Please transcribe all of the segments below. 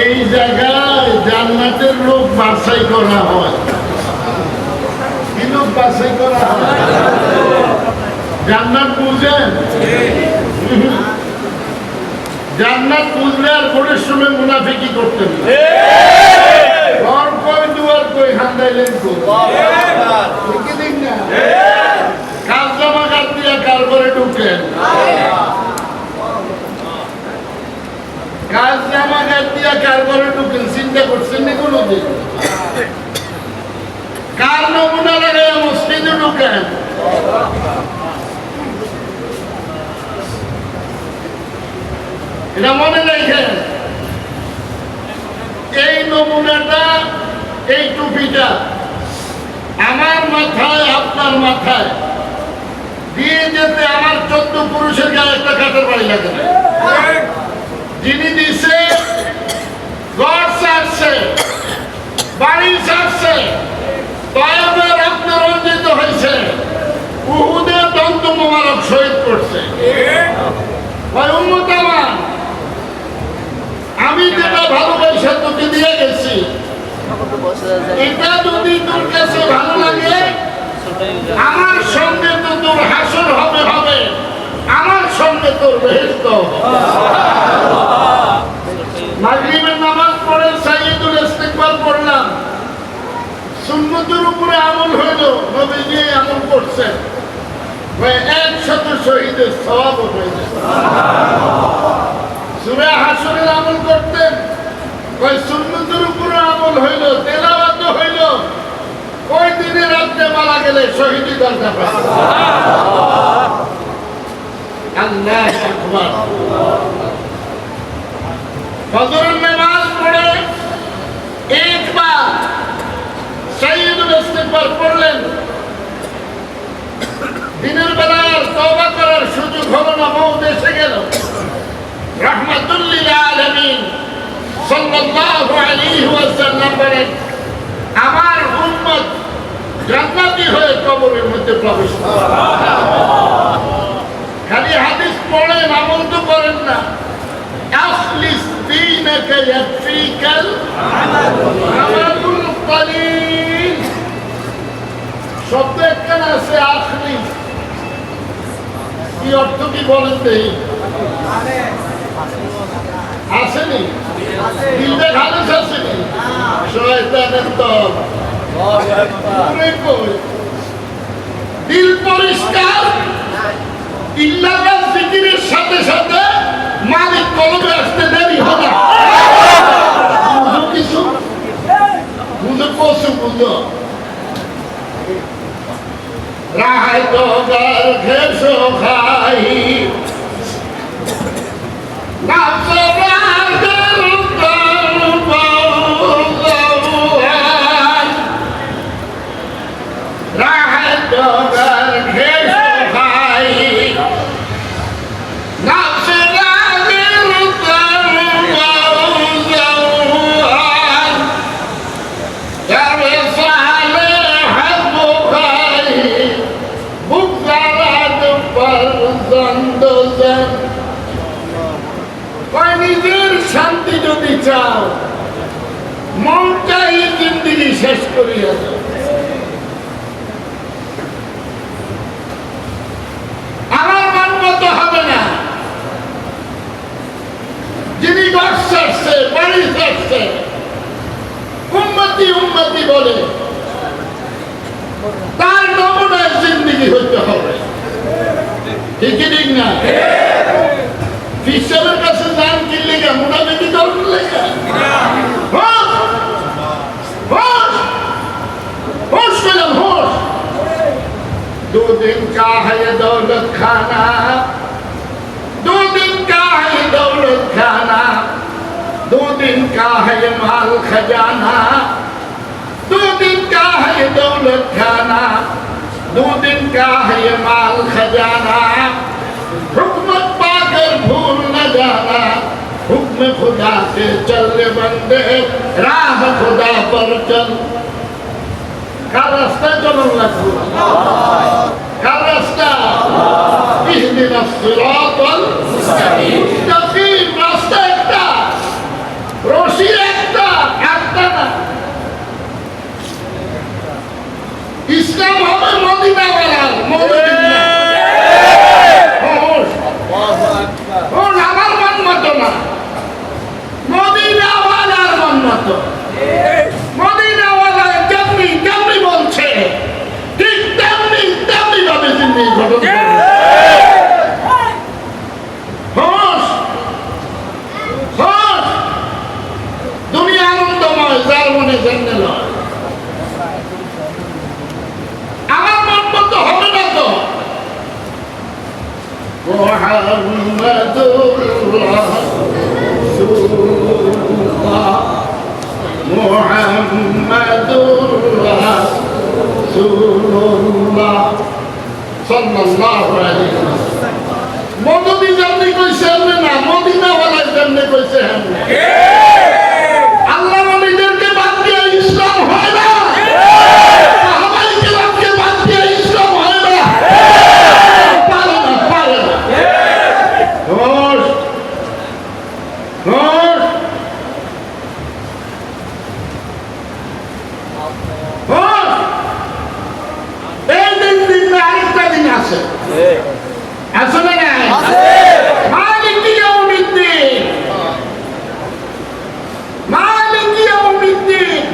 এই জায়গায় জান্নাতের লোক বাছাই করা হয়। কি লোক বাছাই করা হয়? জান্নাত বুঝেন? জান্নাত বুঝলে আর ভোটের সময় মুনাফিকি করতেন না। ঘর কই দুয়ার কই হান্দাইলেন কই, ঠিক না? কাল জামা কাট দিয়া কার ঘরে ঢুকেন, কাজ জামা কাট দিয়া কার ঘরে ঢুকেন, চিন্তা করছেন না কোনোদিন? কার নমুনা লাগাই মসজিদে ঢুকেন? এটা মনে রাখেন। এই নমুনাটা, এই টুপিটা আমার মাথায় আপনার মাথায় দিয়ে যেতে আমার 14 পুরুষের গায়ে একটা কাঠের বাড়ি লাগে না। যিনি দিছে ঘর ছাড়ছে, বাড়ি ছাড়ছে, তয়বে রক্ত রঞ্জিত হয়েছে, উহুদে দন্ত মোবারক শহীদ করছে। আমি যেটা ভালোবাসা তোকে দিয়ে গেছি, এটা যদি তোর কাছে ভালো লাগে, আমার সঙ্গে তো তোর হাসর হবে, হবে আমার সঙ্গে তোর বেহেশত হবে। মাগরিবের নামাজ পড়ে সাইয়্যিদুল ইস্তিগফার পড়লাম, সুন্নতের উপরে আমল হইল, নবীজি আমল করছেন, 100 শহীদের সওয়াব হয়ে যায়। সূরা হাসরের আমল করতেন, সুন্নতের উপরে আমল হইল, তেলাওয়াত হইল, ওই দিনে রাত্রে মারা গেলে শহীদি দরজা পায়। আল্লাহু আকবার। ফজরের নামাজ পড়ে একবার সাইয়্যিদুল ইস্তিগফার পড়লেন, দিনের বেলায় তওবা করার সুযোগ হলো না, মওত এসে গেল। রাহমাতুল লিল আলামিন সাল্লাল্লাহু আলাইহি ওয়াসাল্লাম বলেন, আমার উম্মত জান্নাতি হয়ে কবরের মধ্যে প্রবেশ করবে। খালি হাদিস পড়েন, আমল তো করেন না। আখলিস দীনাকা ইয়াকফিকাল আমালুল কলিল। শব্দ একখানা আছে আখলিস, কি অর্থ কি বলেন দেই? আসেনি? দিলটা খালেস আসেনি? শয়তানের দল। দিল পরিষ্কার, ইল্লাল্লাহ জিকিরের সাথে সাথে মালিক কলবে আসতে দেরি হবে। বুঝো কিছু, বুঝো কসু, বুঝো রাহাই তো গার ঘেসো খাই নিজের শান্তি যদি চাও, মনটাই জিন্দিগি শেষ করিয়া দাও। আমার মন মতো হবে না। যিনি ঘর ছাড়ছে, বাড়ি ছাড়ছে, উম্মতি উম্মতি বলে, তার নমুনায় জিন্দিগি হইতে হবে। ঠিক ঠিক না? ফিসাবের কাছে যান কি লেগে, মুনাফিকি করার লেগে? होश कलम होश। 2 दिन का है ये दौलत खाना, 2 दिन का है ये दौलत खाना, 2 दिन का है ये माल खजाना, 2 दिन का है ये दौलत खाना, 2 दिन का है ये माल खजाना। हुकूमत पाकर भूल न जाना, हुक्म खुदा से चल बंदे, राह खुदा पर चल। কার রাস্তায় চলন লাগবে? কার রাস্তা? ইহদিনাস সিরাতাল মুস্তাকিম। রাস্তা একটা, রশি মুহাম্মাদুর রাসূলুল্লাহ সাল্লাল্লাহু আলাইহি ওয়াসাল্লাম। মদনী যেমনি কইছে এমনি না, মদিনাওয়ালা যেমনি কইছে এমনি। আল্লাহ নবীদেরকে বাদ দিয়ে ইসলাম হয় না, সাহাবায়ে কেরামকে বাদ দিয়ে ইসলাম হয় না, পারে না, পারে না। এই দিন আরেকটা দিন আছে, আছে না নাই? মালিক ইয়াউমিদ্দিন, মালিক ইয়াউমিদ্দিন।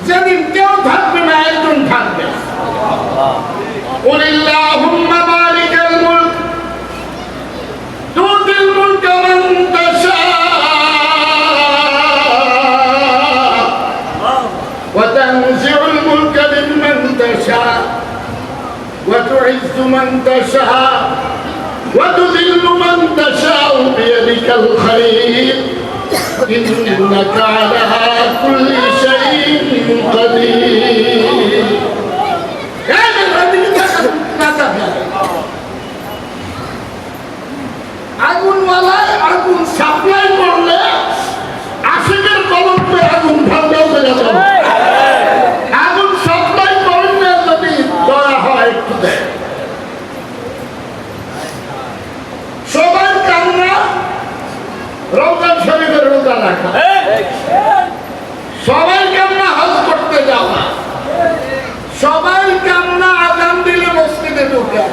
যেদিন কেউ থাকবে না, একজন থাকবে। কুলিল্লাহুম্মা মালিকাল মুলক তুতিল মুলকা মান তাশা ওয়া তানজিউল মুলকা মিম্মান তাশা وتعز من تشاء وتذل من تشاء بيدك الخير إنك على كل شيء قدير. আগুনওয়ালায় আগুন সাপ্লাই করলে আশিকের কলমে আগুন ঠান্ডা হয়ে যাবে। আগুন সাপ্লাই করলে যদি দয়া হয় একটু দেয়। সবাই কান্না রমজান শরীফের রোজা রাখা, সবাই কান্না হজ করতে যাওয়া, সবাই কান্না আযান দিলে মসজিদে ঢোকা,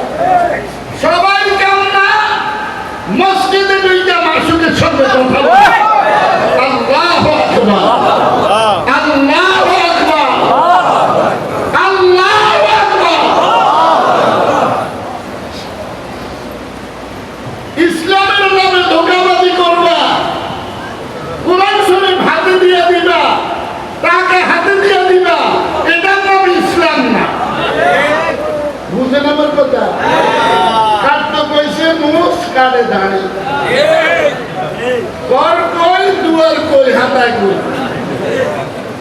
সবাই কান্না মসজিদে ঢুকে মাসুকের সঙ্গে কথা বলা। আল্লাহু আকবার, আল্লাহু আকবার, আল্লাহু আকবার। ইসলামের নামে ধোঁকাবাজি করবা, কোরআন শরীফ হাতে দিয়ে দিবা, টাকা হাতে দিয়ে দিবা, এটার নাম ইসলাম না। বুঝেন আমার কথা? কাটতে কইছে মুস কাটে দাঁড়ি, ঘর কই দুয়ার কই হাতায় কই।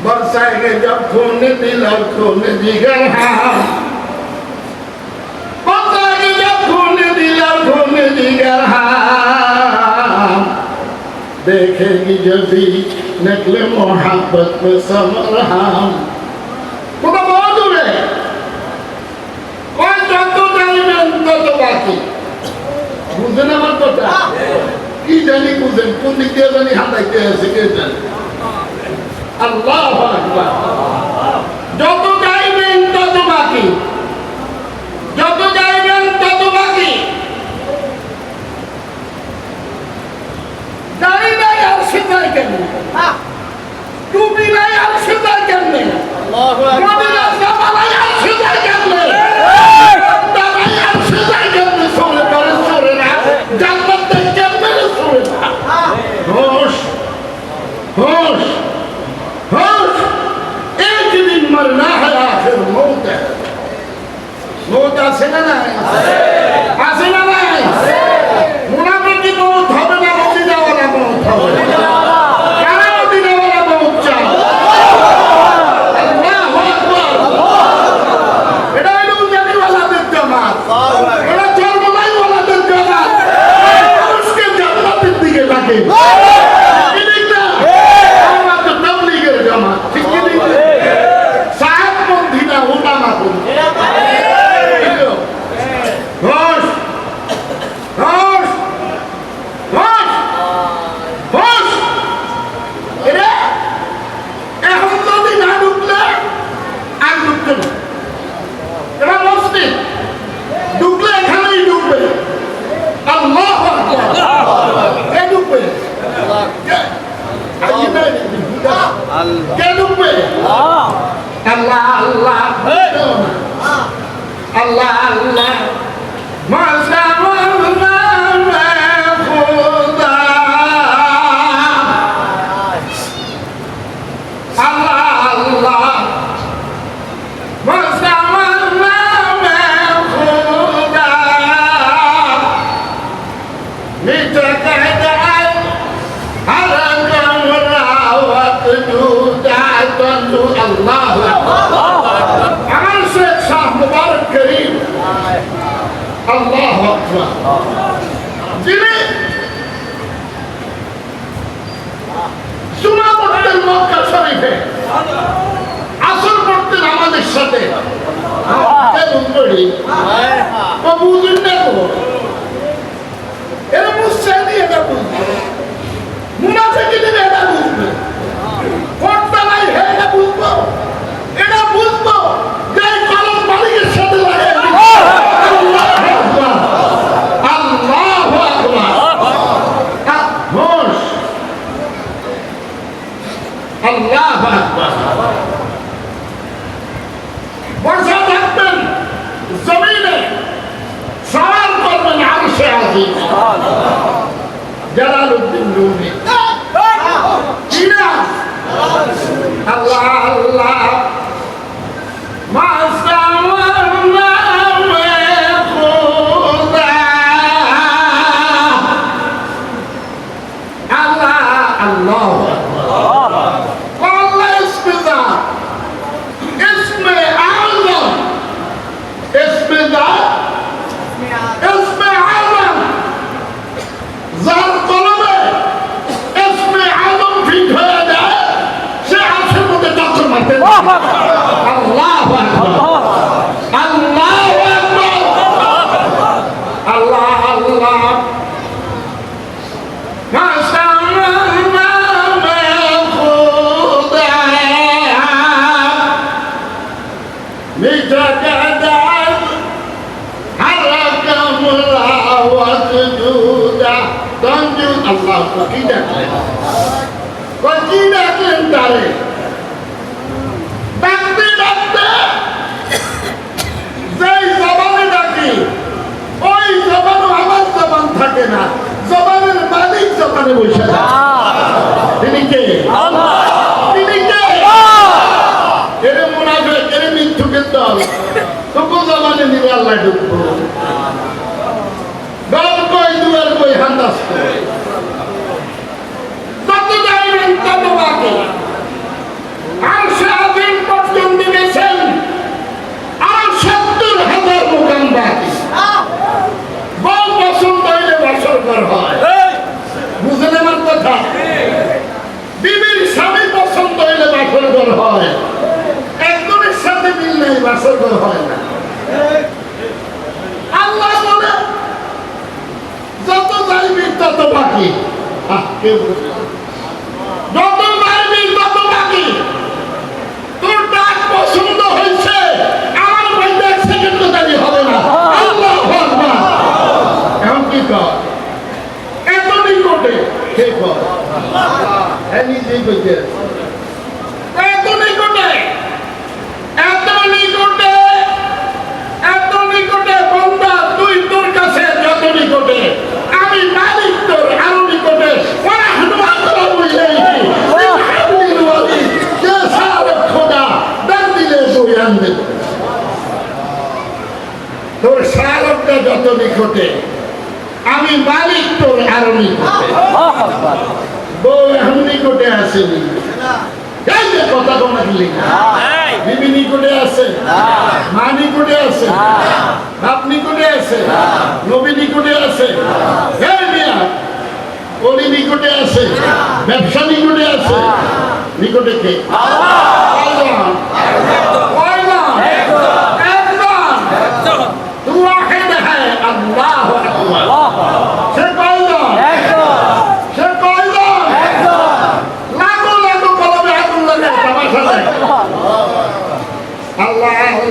বর্ষায় জব খুনে দিল খুনে জিগর হাম, বর্ষায় জব খুনে দিল খুনে জিগর হাম। देखेगी जभी नकले मोहब्बत में समर हम। खुदा बहुत दूर है, कोई যত যাইবেন তত বাকি। বুঝেন আমার কথা? কি জানি বুঝেন, কোন দিক দিয়ে জানি হাতাইতে আছে কে জানে। আল্লাহু আকবার। যত যাইবেন তত বাকি, যত যাইবেন তত বাকি। দাড়ি নাই আর সেটাই কেন, টুপি নাই আর সেটাই কেন, মদিনার জামা নাই আর সেটাই কেন, দাড়ি আর সেটাই কেন। সরে করে সরে না, জান্নাতে কেমনে সরে না। হোশ হোশ হোশ। एक दिन मरना है, आखिर मौत है। मौत আছে না নাই? আছে না নাই? মুনাফিকি মৌত হবে না, মদিনাওয়ালা মৌত হবে। কারা মদিনাওয়ালা মৌত চায়? আল্লাহু আকবার। এটা হলো উজানিওয়ালাদের জামাত, এটা চরমনাইওয়ালাদের জামাত। মানুষকে জান্নাতের দিকে ডাকে। ঠিক না? আমরা তো তাবলীগের জামাত, ঠিক কি ঠিক? সাহাবপন্থী না, উলামাপন্থী। হোশ হোশ হোশ হোশ। এরা এখন যদি না ঢুকলে আর ঢুকতে না। এরা মসজিদ ঢুকলে এখানেই ঢুকবে। আল্লাহু আকবার। এ ঢুকবে। আসর পড়তেন আমাদের সাথে বুঝুন না তো এরা বুঝছে এটা বুঝবে মুনাফিকদের এটা বুঝবে পর্দা নাই এটা বুঝবো এটা বুঝবো যে কলম মালিকের সাথে লাগে আল্লাহু আকবার আল্লাহু আকবার বর্ষা থাকবেন জমিনে সওয়াল করবেন আরশে আজিম জালালউদ্দিন রুমি আল্লাহ আল্লাহ মাসাওয়াল্লাহ খুদা আল্লাহ আল্লাহ আল্লাহ ইসমিদা ইসমে আযম ইসমিদা ইসমে আযম যার কলমে ইসমে আযম ফিট হয়ে যায় সে আরশের মধ্যে টক্কর মারতে আল্লাহু আকবার আল্লাহু আকবার আল্লাহ আল্লাহ আল্লাহ কি ডাকলেন কি ডাকলেন তারে ডাকতে ডাকতে যেই জবানে ডাকি ওই জবানও আমার জবান থাকে না জবানের মালিক জবানে বসে যায় তিনি কে তিনি কে এর মুনাফিক এর মিথ্যুকের দল তবু জবানে নিবে আল্লাহ ঢুকবো গল্প কই দুয়ার কই হান্দাস কই যত যাইবেন তত বাকি আরশে আজিম পর্যন্ত গেছেন আর ৭০,০০০ মুকাম বাকি বউ পছন্দ হইলে বাসর ঘর হয় বুঝলেন আমার কথা বিবির স্বামী পছন্দ হইলে বাসর ঘর হয় একজনের সাথে মিল নেই বাসর ঘর হয় না আল্লাহ বলে যত যাইবি তত বাকি যত যাইবি তত বাকি তোর ডাক পছন্দ হয়েছে আমার মধ্যে ১ সেকেন্ড দেরি হবে না আল্লাহু আকবার এখন কি কর এত নিকটে কে কর নিজেই বলতে এত নিকটে এত নিকটে এত নিকটে বন্দা তুই তোর কাছে যত নিকটে আমি মালিক তোর আরো নিকটে তোর শাহরুখটা যত নিকটে আমি মালিক তোর আরো নিকটে বউ এখন নিকটে আসেনি কথা কোন বিবি নিকটে আছে মা নিকটে আছে বাপ নিকটে আছে নবী নিকটে আছে অলি নিকটে আছে ব্যবসা নিকটে আছে নিকটে কে Allah Allah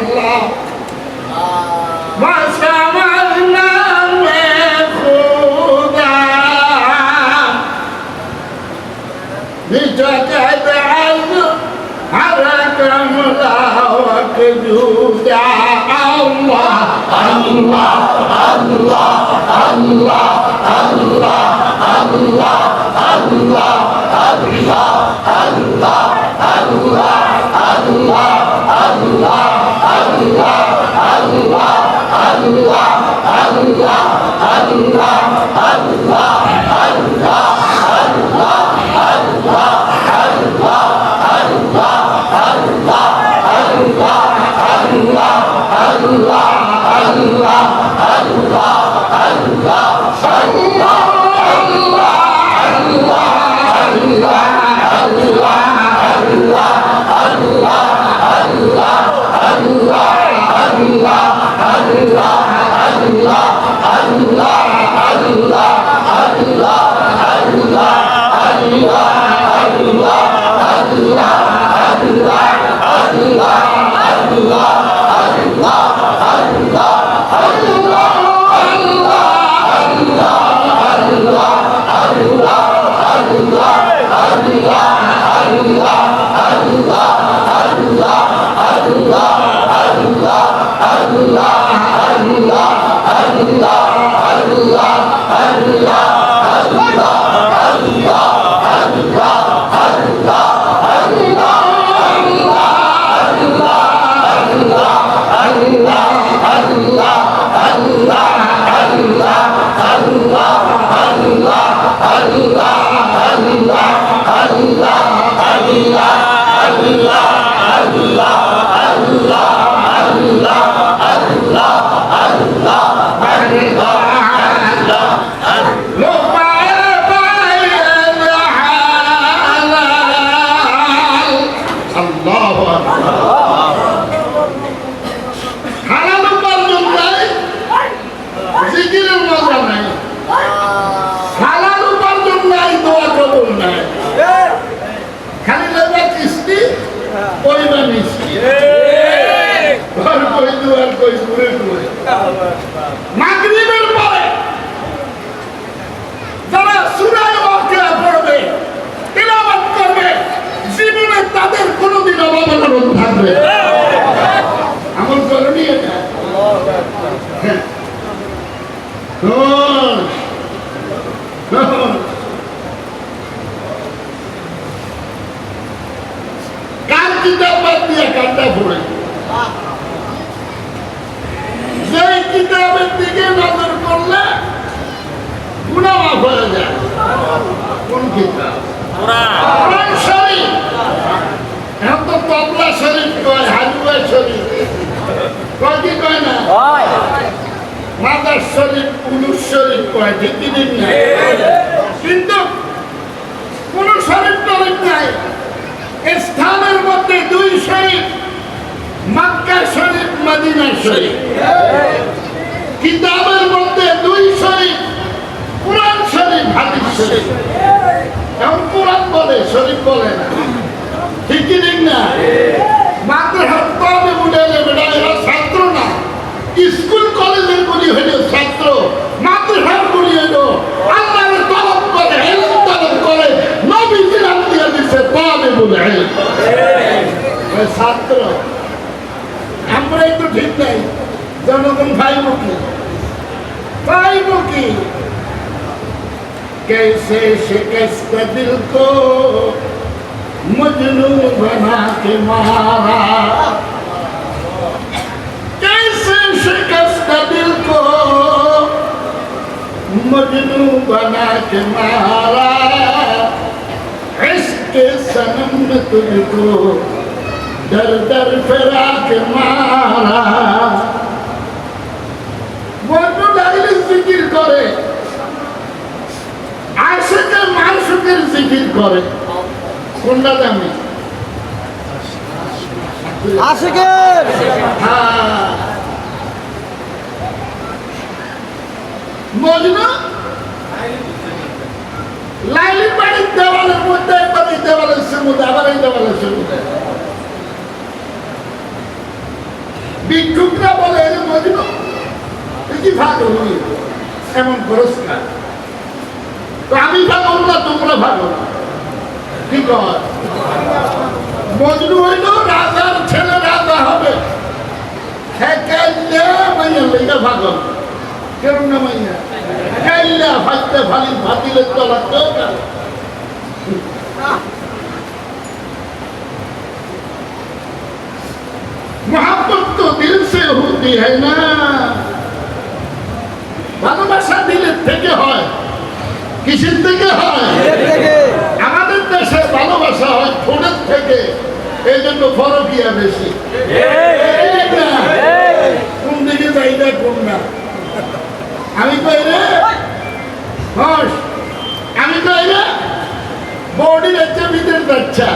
Allah মাগরিবের পরে যারা সূরা ওয়াকিয়া পড়বে, তিলাওয়াত করবে, জীবনে তাদের কোনোদিন অভাব অনটন থাকবে না। আমল করনি এটা? কার কিতাব বাদ দিয়ে কারটা পড়ে? যেই কিতাবের দিকে নজর করলে গুনাহ মাফ হয়ে যায়। কোন কিতাব? কোরআন শরীফ। এখন তো তবলা শরীফ কয়, হাজুয়া শরীফ কয়, কি কয় না? মাদার শরীফ, উলুস শরীফ কয়, ঠিক কি দিন না? কিন্তু কোন শরীফ টরীফ নাই। স্থানের মধ্যে দুই শরীফ, মক্কা শরীফ, মদিনা শরীফ। কিতাবের মধ্যে দুই শরীফ, কুরআন শরীফ, হাদিস শরীফ। এখন কুরআন বলে, শরীফ বলে না, ঠিক কি ঠিক না? মাদ্রাসার তলে উঠে যাবে না, এরা ছাত্র না। স্কুল কলেজের গুলি হইল ছাত্র, মাদ্রাসার গুলি হইল আল্লাহর তলব করে, ইলম তলব করে, নবীজি নাম দিয়ে দিচ্ছে তলে বলে ছাত্র। আমরাই তো ঠিক নাই, জনগণ ভাইব কি? कैसे शिकस्त दिल को मजनू बना के मारा, कैसे शिकस्त दिल को मजनू बना के मारा, इश्क के सनम ने तुझको दर दर फिरा के मारा। বন্ধু লাগলে জিকির করে, আশিকে মাশুকের জিকির করে। কোনটা দামি? আশিকের। হ্যাঁ, মজনু লাইলির বাড়ির দেওয়ালের মধ্যে, একবার এই দেওয়ালের মধ্যে, আবার এই দেওয়ালের মধ্যে ভিক্ষুকরা বলে, মজনু কি ভালো এমন পুরস্কার, তো আমি ভাগল না, তোমরা ভাগল। কি কর? মজনু হইল রাজার ছেলে, রাজা হবে। মাইয়া ভাগল কেন না? মাইয়া খাইলা ফাইতে ফালি ফাতিলে চলা দরকার। मोहब्बत तो दिल से होती है ना, ভালোবাসা দিলের থেকে হয়। কিসের থেকে হয়? আমাদের দেশে ভালোবাসা হয় ঠোঁটের থেকে, এই জন্য ফরকিয়া বেশি। কোন দিকে যাইটা কোন না? আমি কই রে হস, আমি কই রে বডির একটা ভিতরে যাচ্ছা,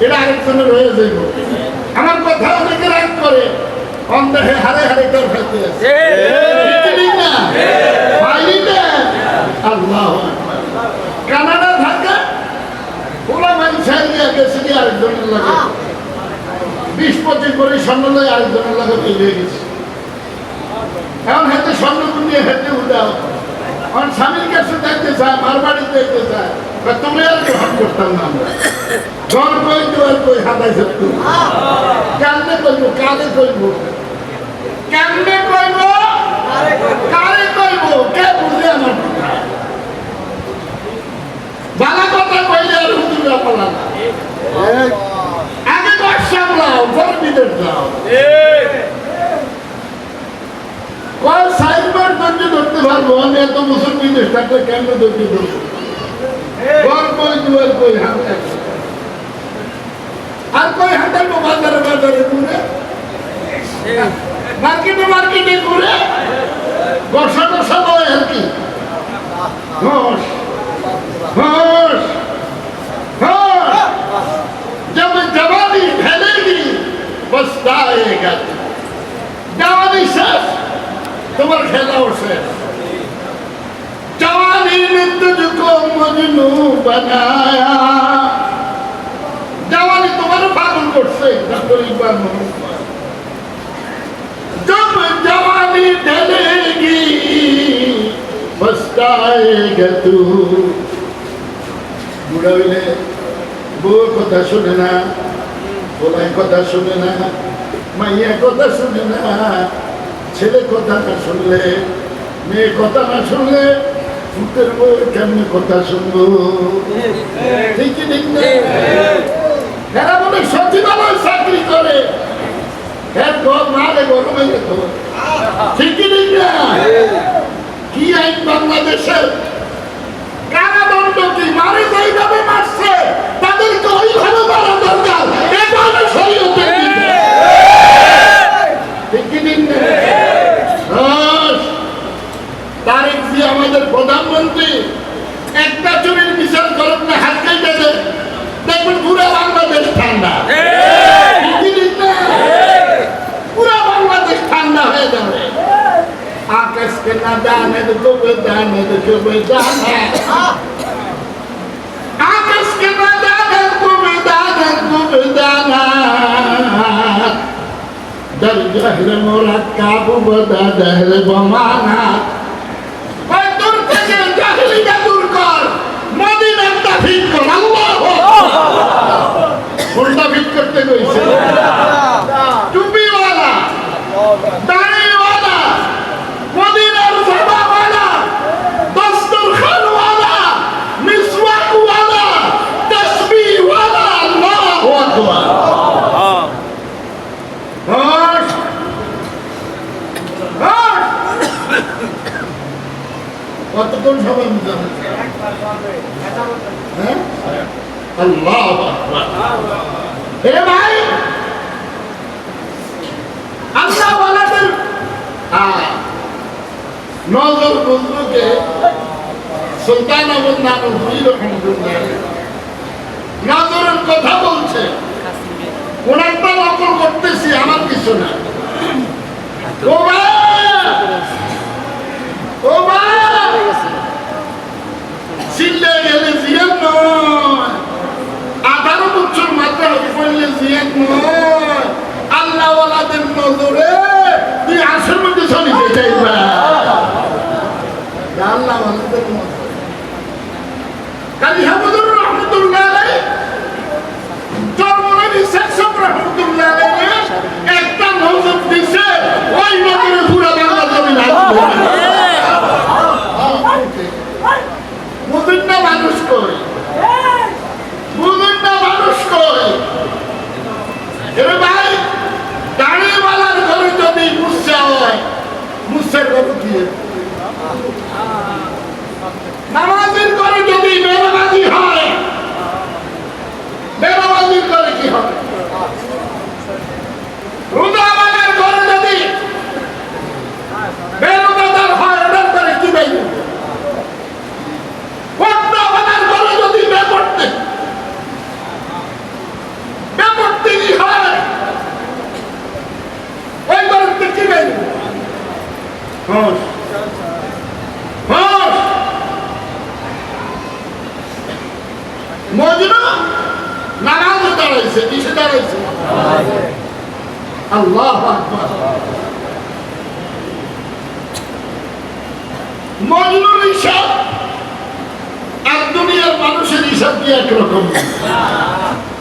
এটা আরেকজনের রয়ে যাইব। আমার কথা অনেকে রাগ করে, অন্ধে হারে হারে তোর খাইতে আছে না আল্লাহ। কানাডা থাকা ওরা মানুষের গেছে কি আরেকজনের লাগে 20-25 করে স্বর্ণ লয়, আরেকজনের লাগে পেয়ে গেছে। এখন হাতে স্বর্ণ নিয়ে হেঁটে উঠাও, আমার স্বামীর কাছে যাইতে চায়, মার বাড়িতে যাইতে চায়, তুমি আর গ্রহণ করতাম না আমরা। ঘর কই দুয়ার কই হাতাই সত্য কেমনে কইব কারে কইব কেমনে কইব কারে কইব কে বুঝে আমার কথা বালা কথা কইলে আর হুজুরা পালা না আগে ঘর সামলাও পরে বিদেশ যাও কয় সাইবার ধৈর্য ধরতে পারবো আমি এত বছর বিদেশ থাকলে কেমনে ধৈর্য ধরবো ঘর কই দুয়ার কই হাতাই আর কই হাঁটাইবো বাজারে বাজারে ঘুরে মার্কেটে মার্কেটে ঘুরে বর্ষা টসা নয় আর কি হোস হোস হোস जब जवानी फैलेगी पछताएगा जवानी शेष तुम्हारा खेलाओ शेष जवानी ने तुझको मजनू बनाया जवानी तुम्हारे पागल करছে পরিবার মানুষ जब जवानी ढलेगी पछताएगा तू বুড়া হইলে বউর কথা শুনে না বলাই কথা শুনে না মাইয়া কথা শুনে না ছেলে কথা না শুনলে মেয়ে কথা না শুনলে ফুটের বউ কেমনে কথা শুনবো ঠিক কি ঠিক না এরা বলে সচিবালয় চাকরি করে গরমে যেত ঠিক কি ঠিক না কি আইন বাংলাদেশের কারাদণ্ড কি মারে যেইভাবে মারছে তাদেরকে ওইভাবে মারা দরকার এটা আমি শরীয়তে ঠিক কি ঠিক না তারেক জি আমাদের প্রধানমন্ত্রী একটা চুরির বিচার করেন না হালকাই দেবে দেখবেন পুরো বাংলাদেশ ঠান্ডা পুরো বাংলাদেশ ঠান্ডা হয়ে যাবে আকাশ কে না দানে ডুবে দানে ডুবে দানে আকাশ কে না দানে ডুবে দানা দর জহর মোরা কাবু বদা দহর বমানা उल्टा फिट करते कोई से टूपी वाला दाढ़ी वाला मदीना सभा वाला दस्तरखान वाला मिसवाक वाला तस्बीह वाला अल्लाहु अकबर কতক্ষণ সবাই হ্যাঁ আল্লাহু আকবার এ ভাই আল্লাহ ওয়ালাদের নজর বুজুর্গকে সুলতান আবুল নানুফি রহমাতুল্লাহ নজরের কথা বলছে ওনারটা নকল করতেছি আমার কিছু না ও ভাই ও ভাই চিল্লে গেলে জিয়ান নয় 18 বছর মাত্রা পড়লে জিয়ান নয় আল্লাহ ওয়ালাদের নজরে তুই আসর মধ্যে চলে যাইবা আল্লাহ ওয়ালাদের নজরে কালী হামিদুর রহমাতুল্লাহ আলাইহি জন্মনবী শেখ রহমাতুল্লাহ আলাইহি একটা নজর দিছে ওই নজরে পুরো বাংলা জমি লাগবে মুদিন্না মানুষ কই মুদিন্না মানুষ কই এরে ভাই দাড়িওয়ালার ঘরে যদি মুসা হয় মুসার কত কি নামাজের ঘরে যদি বেনামাজি হয় বেনামাজির ঘরে কি হবে রোজাওয়ালার ঘরে যদি বেরোজাদার হয় ওটার ঘরে কি বাইবে পর্দাওয়ালার ঘরে যদি বেপরতে হয় ওই ঘরে কি বাইবে মজনু নামাজে দাঁড়াইছে কিসে দাঁড়াইছে আল্লাহু আকবার মজনুর হিসাব আর দুনিয়ার মানুষের হিসাব কি একরকম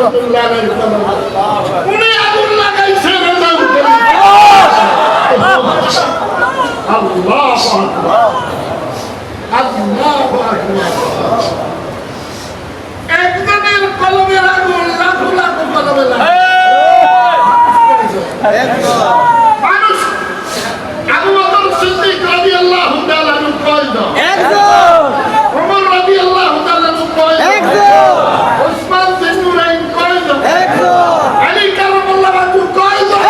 রহমতুল্লাহ আলাইহির কলমে। উনি আগুন লাগাইছেন রেজাউল আল্লাহু আকবার, আল্লাহু আকবার। একজনের কলমের আগুন লাখো লাখো কলমে লাগে। মানুষ আবু বকর সিদ্দিক রাদিয়াল্লাহু তাআলা আনহু কয়জন? ওমর রাদিয়াল্লাহু তাআলা আনহু কয়জন? ওসমান বিন নুরাইন কয়জন? আলী কারামাল্লাহু ওয়াজহু কয়জন?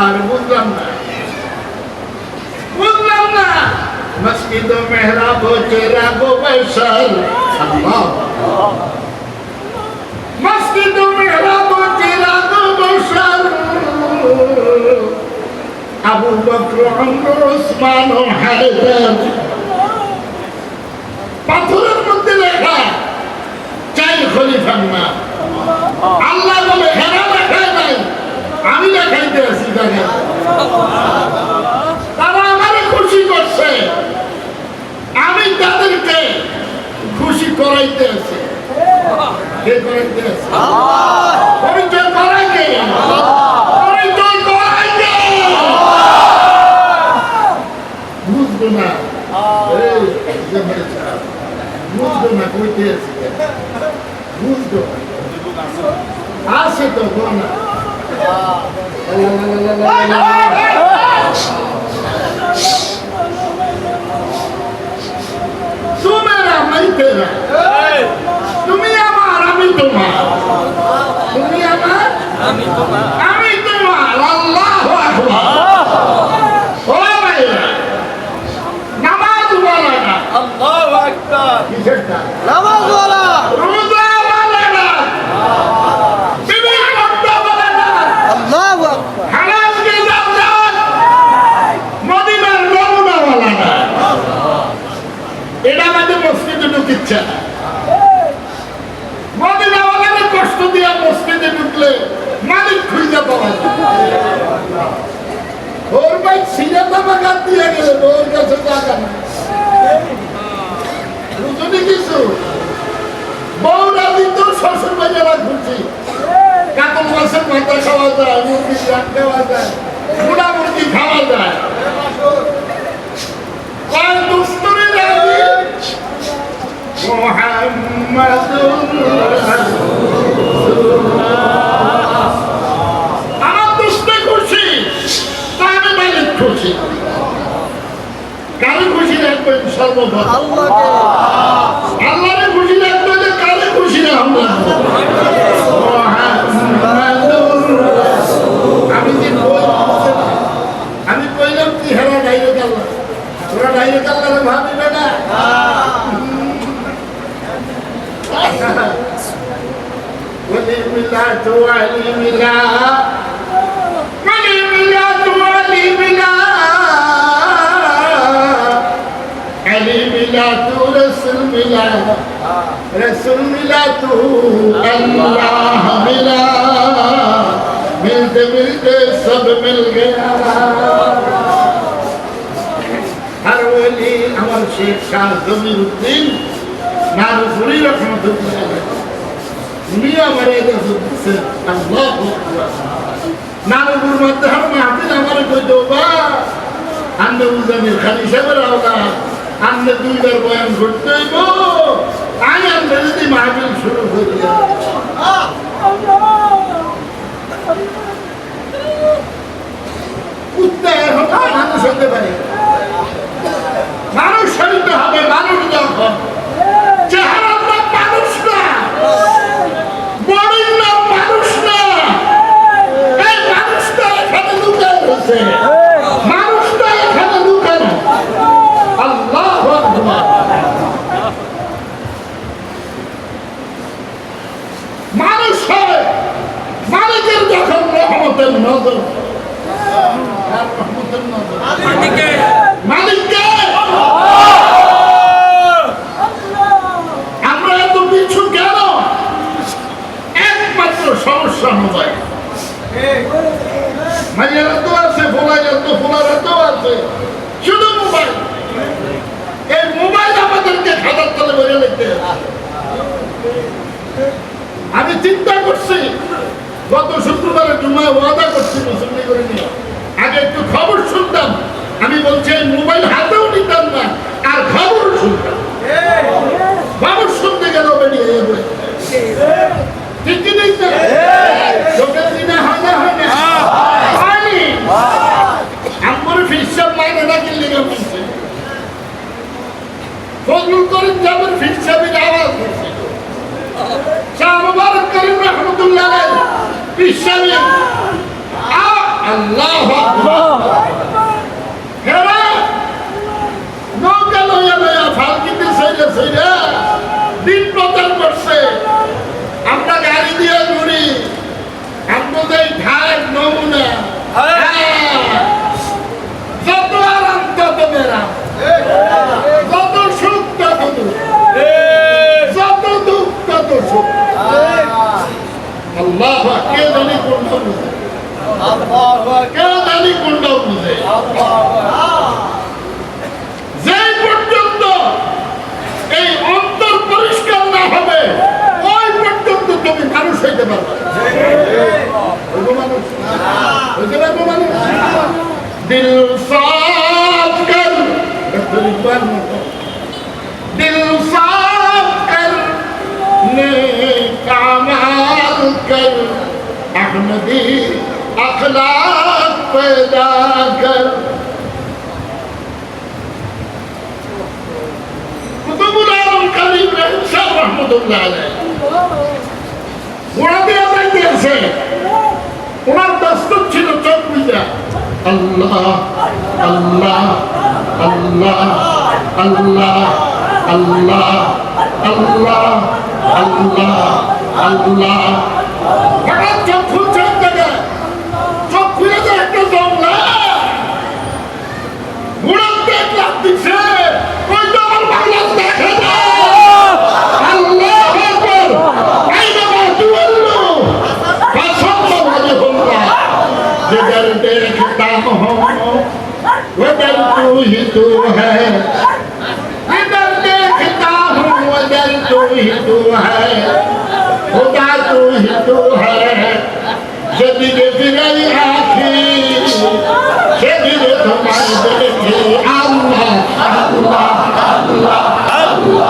আর বুঝলাম না মসজিদ মেহরাব চেরাগ বশর আল্লাহ, মসজিদ মেহরাব চেরাগ বশর আবু বকর ওমর ওসমান ও হায়দার। পাথরের মধ্যে লেখা চাই খলিফার নাম। আল্লাহ বলে হেরা লেখায় নাই, আমি লেখাইতে আছি। দেখেন তারা আমারে খুশি করছে, আমি তাদেরকে খুশি করাইতে আছি। কে করাইতে আছে? পরিচয় করাই কে? পরিচয় করাই কে? বুঝবো না, বুঝবো না কইতে আছি, বুঝবো আছে তো না। তুমেরা নাই তেরা, তুমি আমার আমি তোমার, তুমি আমার আমি তোমার। আল্লাহু আকবার। ও ভাইরা, নামাজ বলে না, আল্লাহু আকবার। কিসেরটা? নামাজ ওয়ালা রোজা বলে না, বিবি করতে বলে না, আল্লাহু আকবার। হালাল কি জান্নাত মদিনার নমুনা বলে না। এটা আমাদের মসজিদে ঢুকিচ্ছে না। মদিনা ওয়ালাকে কষ্ট দিয়া মসজিদে ঢুকলে মালিক খুঁজে পাওয়া যায়। ওর ভাই সিনেমা বাগান দিয়ে গেলে ওর কাছে টাকা নাই, বুঝলি কিছু? বউরা দিত শ্বশুর বাজারা খুঁজছি, কাতল মাছের মাথা খাওয়া যায়, মুরগির ডাক দেওয়া যায়, বুড়া মুরগি খাওয়া যায়। আর দুস্তরে রাজি আমার দুষ্টে খুশি, তাহলে মালিক খুশি। কারে খুশি রাখবেন? সর্বপ্রথম আল্লাহকে আল্লাহরে খুশি রাখবে, যে কারে খুশি রাখবো? আমি কইলাম কি হেরা ডাইরেক্ট আল্লাহ, তোরা ডাইরেক্ট আল্লাহরে ভাবিবে না। ওলি মিলাত ওয়ালি মিলা, ওলি মিলাত ওয়ালি মিলা, আলী মিলাতু রাসূল মিলা, রাসূল মিলাতু আল্লাহ মিলা, মিলতে মিলতে সব মিল গয়া। আর ওলি আমার শেখ শাহ জমিরউদ্দিন নারুপুরি রহমতুল্লাহ আলাইহি, উনি আমার এটা বলছে আল্লাহু আকবার। নারুপুর মধ্যে মাহফিল আমার কইতো বা আন্নে উজানির খালি সাহেবের আওলাদ, আন্নে দুইবার বয়ান করতে হইব, তাই আন্নে যদি মাহফিল শুরু করি। কুত্তা এখন মানুষ হতে পারে, মানুষ হইতে হবে। মানুষ যখন চেহারার নাম মানুষ না, বডির নাম মানুষ না, এই মানুষটা এখানে লুকায় রয়েছে, মানুষটা এখানে লুকানো। আল্লাহু আকবার। মানুষ হয় মালিকের যখন রহমতের নজর, রহমতের নজর মালিককে। আমরা এত পিছু কেন? একমাত্র সমস্যা মোবাইল। মাইয়ারা তো আছে, ফোলাইয়া তো ফোলারা তো আছে, শুধু মোবাইল। এই মোবাইল আমাদেরকে খাতার তলে বলে লিখতে আমি চিন্তা করছি গত শুক্রবারে জুমায় ওয়াদা করছি মুসল্লি করে নিয়ে আগে একটু খবর শুনতাম। আমি বলছি এই মোবাইল হাতেও নিতাম না আর খবর শুনতাম। খবর শুনতে গেল বেরিয়ে যাবে ঠিক কি ঠিক না? চোখের দিনে হয় না হয় না হয়নি। আমার ফিরসাব মাইনে না কিনলে বলছে ফজলুল করিম জামের ফিরসাবের আওয়াজ হচ্ছে শাহ মুবারক করিম রহমতুল্লাহ আলাইহি ফিরসাবে আল্লাহু আকবার হেরা নৌকা লইয়া লইয়া ফালকিতে সইরা সইরা দিন প্রচার করছে। আমরা গাড়ি দিয়ে ঘুরি আমাদের ঢাক নমুনা যত আরাম তত মেরাম যত সুখ তত দুঃখ যত দুঃখ তত সুখ। আল্লাহ কে জানি কোনটা বুঝে কে জানি কোনটা বুঝে। যে পর্যন্ত এই অন্তর পরিষ্কার না হবে ওই পর্যন্ত তুমি মানুষ হইতে পারবে দিল সাফ কর দিল সাফ কর নেক আমাল কর अहमदी अखलाक पैदा कर। कुतुबुल आलम करीम साहब रहमतुल्लाह अलैह ঘোড়া দিয়ে যাইতেছে ওনার দস্তক ছিল চোখ বুঝা আল্লাহ আল্লাহ আল্লাহ আল্লাহ আল্লাহ আল্লাহ আল্লাহ আল্লাহ। হঠাৎ চোখ খুলছে চোখ খুলে যে একটা জমলা ঘোড়ার পেট লাফ দিচ্ছে ওই তো আমার বাংলা দেখে না। আল্লাহ আকবার আইনা বাতুল্লু ফাসাল্লা ওয়াজহুল্লাহ जिधर देखता हूँ उधर तू ही तू है जिधर देखता हूँ उधर तू ही तू है खुदा तू ही तू है जदीद फिराई आँखी जदीद तुम्हारी देखी अल्लाह अल्लाह अल्लाह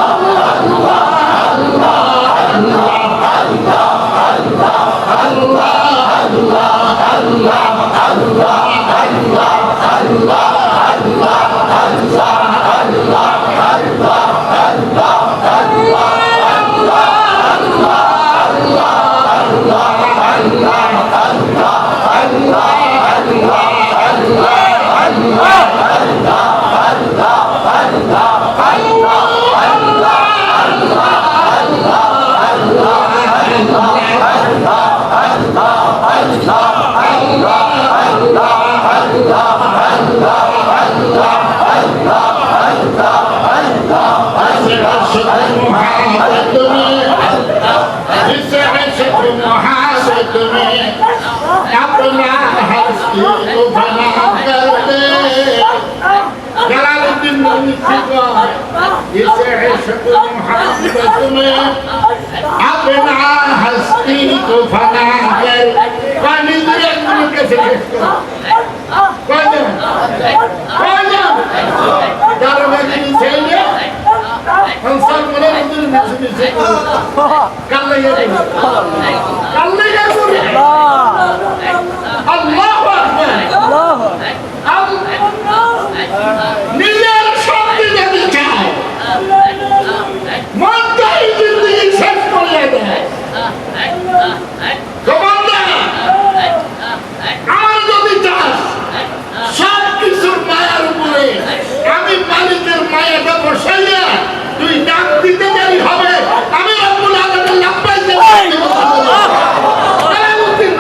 अल्लाह इसे इश्क मोहब्बत में अपना हस्ती को फना कर पानी दिया तुम कैसे कौन दरवाजे से ले अंसार बोले अंदर में से कर ले अल्लाह अकबर अल्लाह नीलेर शक्ति যদি চাও মনটাই জিন্দগি শেষ করে দেয়। আমার যদি চাস সব কিছুর মায়ার উপরে আমি মালিকের মায়াটা বসাইয়া তুই ডাক দিতে দেরি হবে আমি রব্বুল আলামিন লাব্বাইক আলাইকুম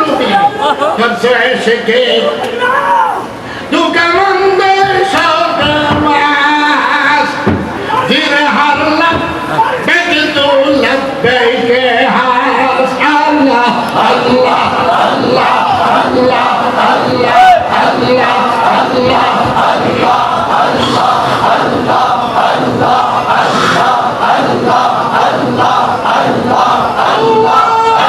রুবি सबसे ऐशके तू कमंदे शौकमास फिर हर लब्बे तू लब्बे के हास अल्लाह अल्लाह अल्लाह अल्लाह अल्लाह अल्लाह अल्लाह अल्लाह अल्लाह अल्लाह अल्लाह अल्लाह अल्लाह अल्लाह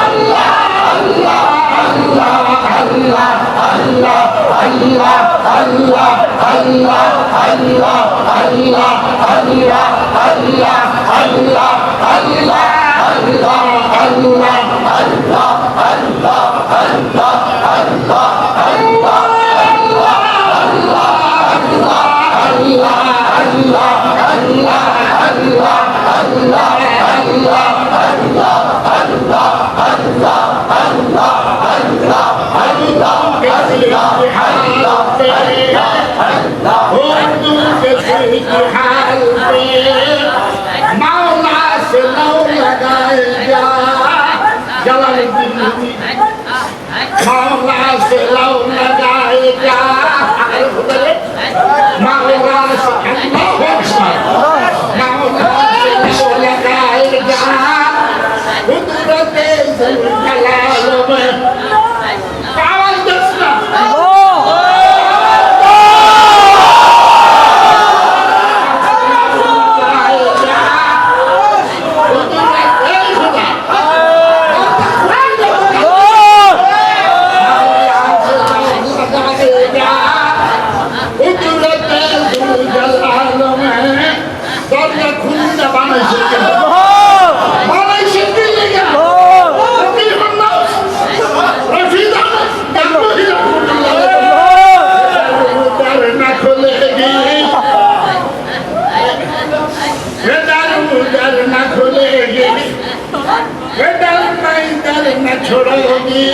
छोड़ोगी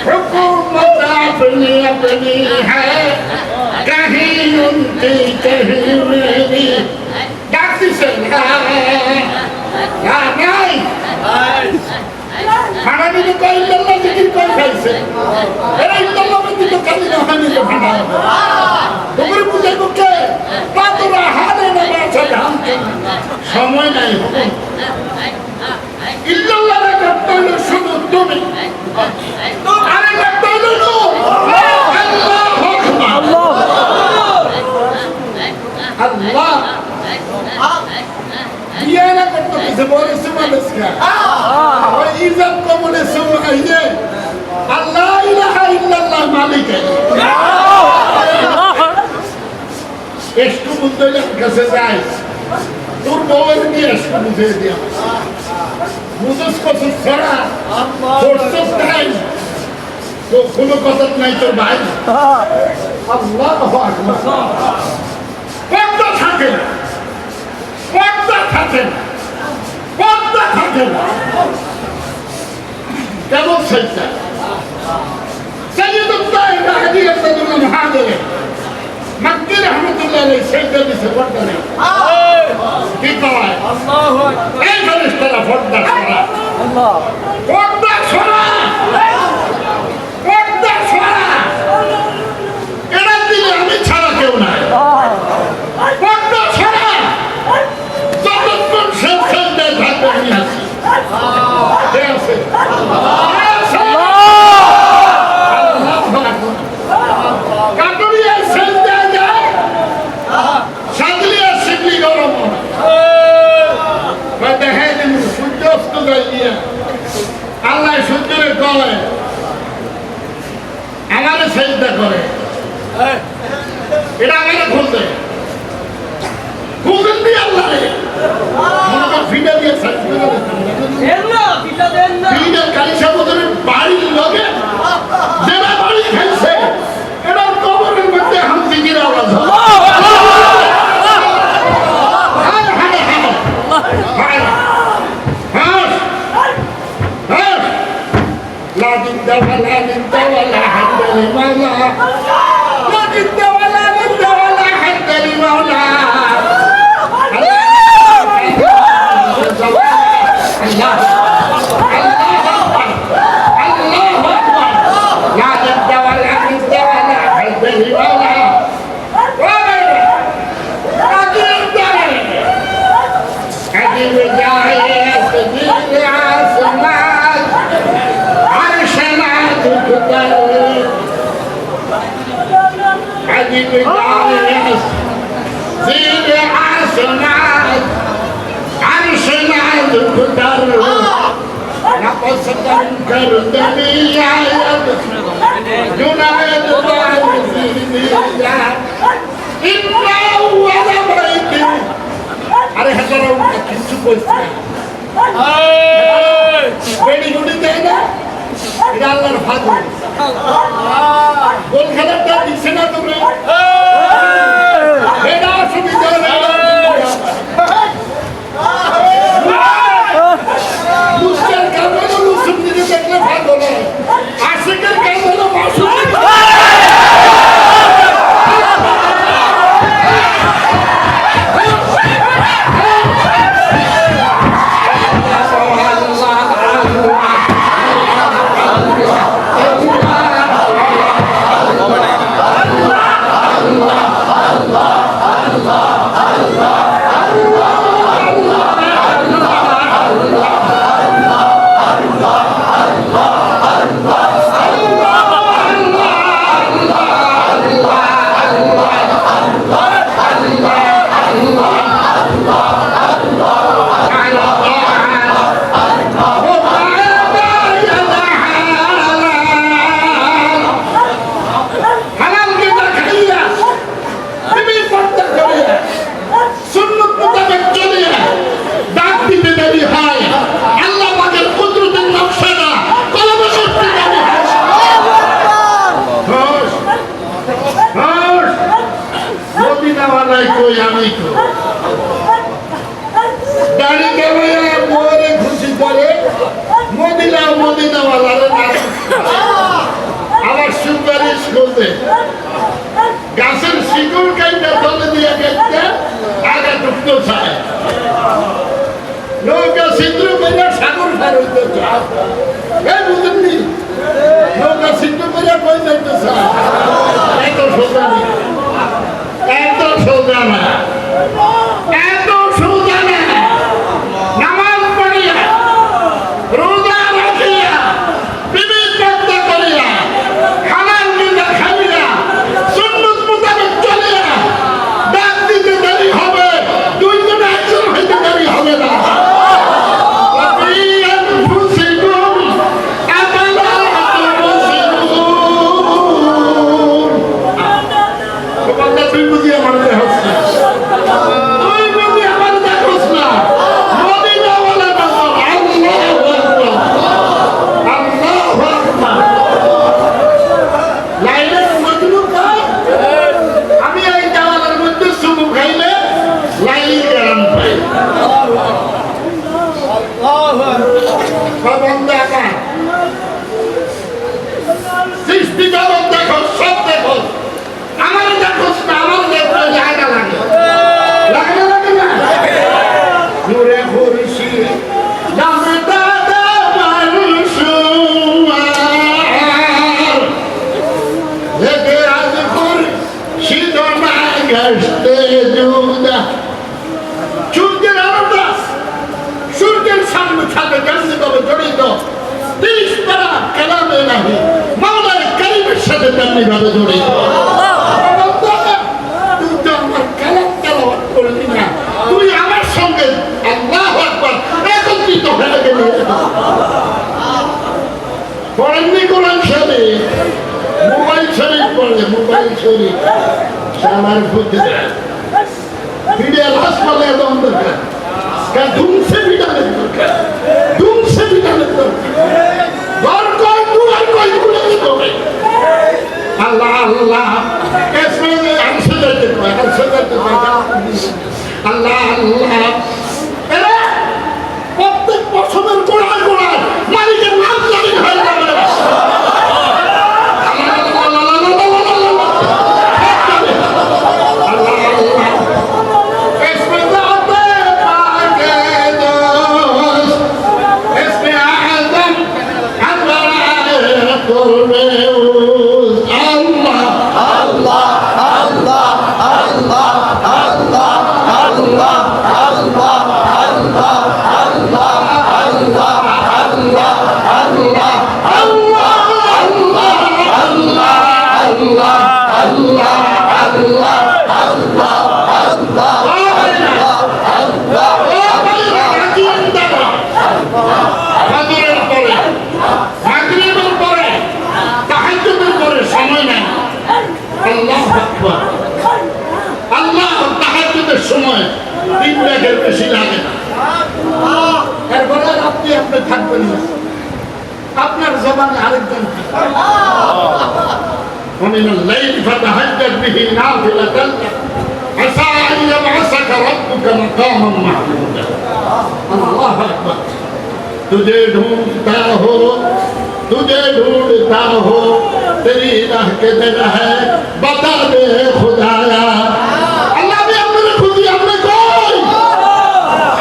हुकूमत अपनी अपनी है कहीं उनकी कहीं मेरी डाक्टर से नहीं खाना भी तो कोई लल्ला जिक्र कोई कैसे अरे लल्ला में तो खाली रहने के खाना तुम्हारे पूछे को क्या बात तो रहा नहीं ना बात हम समय नहीं हो इल्लल्लाह रा करते लो शुद्ध तुम्हें अरे करते लो अल्लाह ये ना करते किसी बोले सुबह इसका और इज़्ज़त को बोले सुबह ये अल्लाह इलाहा इल्लल्लाह मालिक है इसको बुद्धे जब कैसे जाए তোর বউয়ের কি আসবে বুঝে দিয়া বুঝস কত ছড়া ফোর্সস নাই তো কোনো কথা নাই তোর ভাই আল্লাহু আকবার পর্দা থাকে না পর্দা থাকে না পর্দা থাকে না কেমন সেইটা সৈয়দুল্লাহ মাহদি আব্দুল্লাহ মুহাজির মক্কি রহমাতুল্লাহ আলাইহি সেইটা দিছে পর্দা নেই কি কয় আল্লাহু আকবার এই ফেরেশতারা পর্দা ছড়া আল্লাহ পর্দা ছড়া পর্দা ছড়া এরা দিলে আমি ছাড়া কেউ নাই পর্দা ছড়া যতক্ষণ শেষ করতে থাকবে আমি আছি ঠিক আছে কাটুরিয়া শেষ দেয়া যায় সাদলিয়া শিবলি গরম দেখেন সূর্যাস্ত যাইয়া আল্লাহ সূর্যের কয় আমারে সেজদা করে এটা আমারে খুলতে খুলতেন দিয়ে আল্লাহ ফিডা দিয়ে ফিডা কালিশা বোধনের বাড়ির লগে যেটা বাড়ি খাইছে এটা কবরের মধ্যে হামজিগির আওয়াজ لا جد ولا ند ولا حد لمولى لا جد ولا ند ولا حد لمولى زيد عاصمات عرشنا القدر نقص تنكر دنيا جنايد بعد زيد إنا করা উচিত, কিচ্ছু করছে না। বেড়ি গুড়ি দেয় না, এটা আল্লাহর ভাগ্য। গোল খেলাটা দিচ্ছে না তুমি, এটা অসুবিধা নেই। লুচ্চার কাজ হলো লুচ্ছুর দিকে দেখলে ভালো নয়, আশিকের কাজ হলো মাসুক। গাছের শিকড় কাইটা তলে দিয়ে গেছে আগে ঢুকতে চায়, নৌকা ছিদ্র করে সাগর পার হইতে চায়। বুঝেননি, নৌকা ছিদ্র করে কই যাইতে চায়। এত সোজা নেই, এত সোজা না, এত সোজা না। নামাজ পড়িয়া, রোজা রাখিয়া, বিবিধ পর্দা করিয়া, হালাল নিন্দা খাইয়া, সুন্নত মোতাবেক চলিয়া ডাক দিতে দেরি হবে, দুইজনে একজন হইতে দেরি হবে না। তুই বুঝি আমার দেহ সৃষ্টি জগৎ দেখো, সব দেখো, আমার দেখোস না, আমার দেখো জায়গা লাগে, লাগে না, লাগে না। নূরে খুরশি নামে দাদা মানুষুয়ার লেগে আজ খুরশিদ না গেছতে জুদা। সূর্যের আলোটা সূর্যের সামনে থাকে জানতে তবে জড়িত 30 পারা কালামে নাহি মাওলানা কারিমের সাথে তেমনি ভাবে জড়িত। তুই তো আমার কালাম তেলাওয়াত করলি না, তুই আমার সঙ্গে আল্লাহু আকবার একত্রিত হয়ে গেলি। পড়েননি কোরআন শরীফ, মোবাইল শরীফ পড়ে, মোবাইল শরীফ আমার বুঝতে ভিডিও লাশ পালে একদম দরকার, ধুমসে ভিটানের দরকার, ধুমসে ভিটানের দরকার। আল্লাহ আল্লাহ আল্লাহ আল্লাহ প্রত্যেক পশমের গোড়ায় গোড়ায় মালিকের নাম জানি হয়ে যাবে। মাগরিবের পরে তাহাজ্জুদের বলবেন না, আপনার জবানে আরেকজন ومن الليل فتهجد به نافلة عسى أن يبعثك ربك مقاما محمودا الله أكبر तुझे ढूंढता हो तेरी राह के दिन है बता दे खुदाया अल्लाह भी अपने खुदी अपने कोई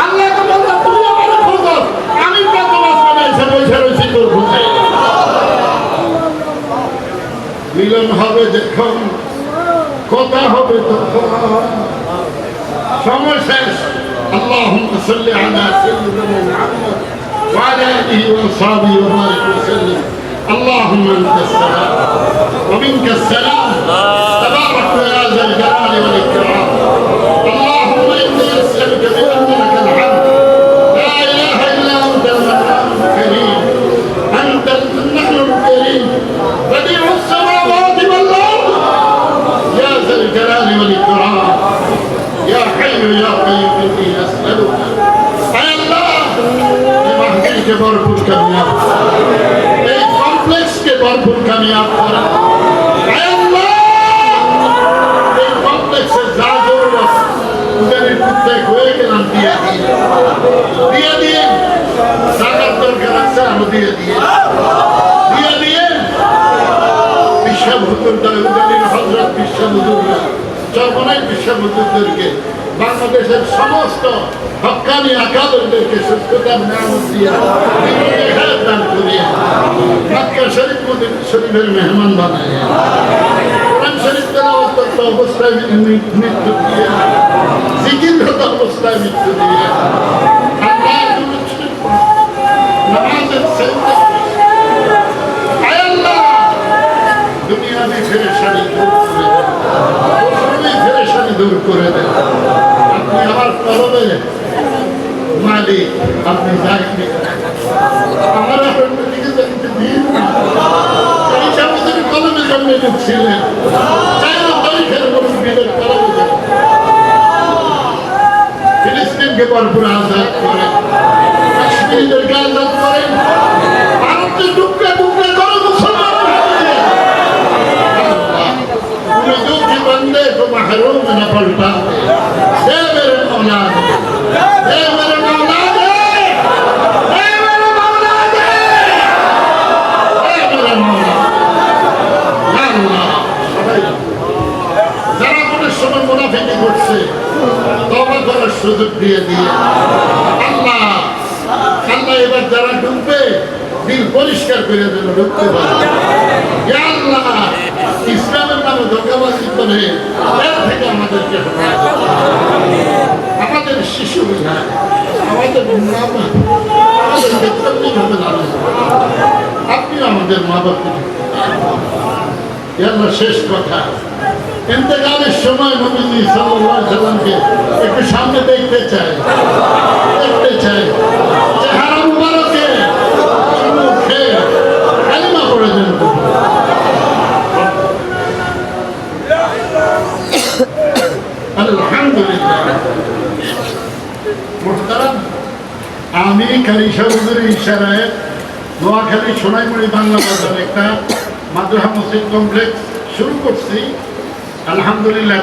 अल्लाह का बंदा तू अपने खुद আমি কত মাস বানাইছে বসে রইছি তোর খুঁজে মিলন হবে যখন কথা হবে তখন সময় শেষ اللهم صل على سيدنا محمد وعلى آله وصحبه وبارك وسلم اللهم أنت السلام ومنك السلام تبارك يا ذا الجلال والإكرام اللهم إني أسألك بأن لك الحمد لا إله إلا أنت المنان الكريم أنت المنان الكريم بديع السماوات والأرض يا ذا الجلال والإكرام يا حي يا قيوم إني أسألك يا الله के भरपूर कामयाब এই কমপ্লেক্স के भरपूर कामयाब करा এই কমপ্লেক্সে যা জরুরত উদের প্রত্যেক হয়ে গেলাম দিয়ে জাকাত দরকার আছে আমি দিয়ে বিশ্বহুজুর দাউদ্দিন হযরত বিশ্বহুজুররা চরমনাই বিশ্বহুজুরদেরকে বাংলাদেশের সমস্ত হক্কানি আকাদরদেরকে সুস্থতার নিয়ামত দিয়ে হেদায়েত দান করিয়া মক্কা শরীফ মদিনা শরীফের মেহমান বানাইয়া কোরআন শরীফ তেলাওয়াত করতে অবস্থায় মৃত্যু দিয়ে জিকিররত অবস্থায় মৃত্যু দিয়ে আল্লাহ নামাজের সেজদা আয় আল্লাহ দুনিয়াবি পেরেশানি দূর করে দেন আপনি আমার তরবে মালিক আপনি যাইনি আমার আপনার দিকে যাইতে দিন এই সমস্ত কলমে জন্মে ঢুকছিলেন চাই না তারিখের মুরব্বীদের কলমে ফিলিস্তিনকে ভরপুর আজাদ করেন কাশ্মীরদেরকে আজাদ করেন ভারতকে টুকরা টুকরা করে মুসলমান दुखी बंदे को महरूम न पलटा दे मेरे मौला दे मेरे मौला दे मेरे मौला दे मेरे मौला अल्लाह যারা মনে সময় মুনাফিকি করছে তওবা করার সুযোগ দিয়ে আল্লাহ এবার যারা ডুববে দিল পরিষ্কার করে দেন ঢুকতে পারে ইয়া আল্লাহ ইসলামের নামে ধোঁকাবাজি করে এর থেকে আমাদেরকে আমাদের শিশু আমাদের আপনি আমাদের মা বাবা শেষ কথা ইন্তেকালের সময় নবীজি সাল্লাল্লাহু আলাইহি সাল্লামকে একটু সামনে দেখতে চাই চেহারা মুবারকে মুখে কালিমা পড়ে দেন আলহামদুলিল্লাহ মুহতারাম আমি কারিশা হুজুরের ইশারায় নোয়াখালী সোনাইমুড়ি বাংলা বাজার একটা মাদ্রাসা মসজিদ কমপ্লেক্স শুরু করছি আলহামদুলিল্লাহ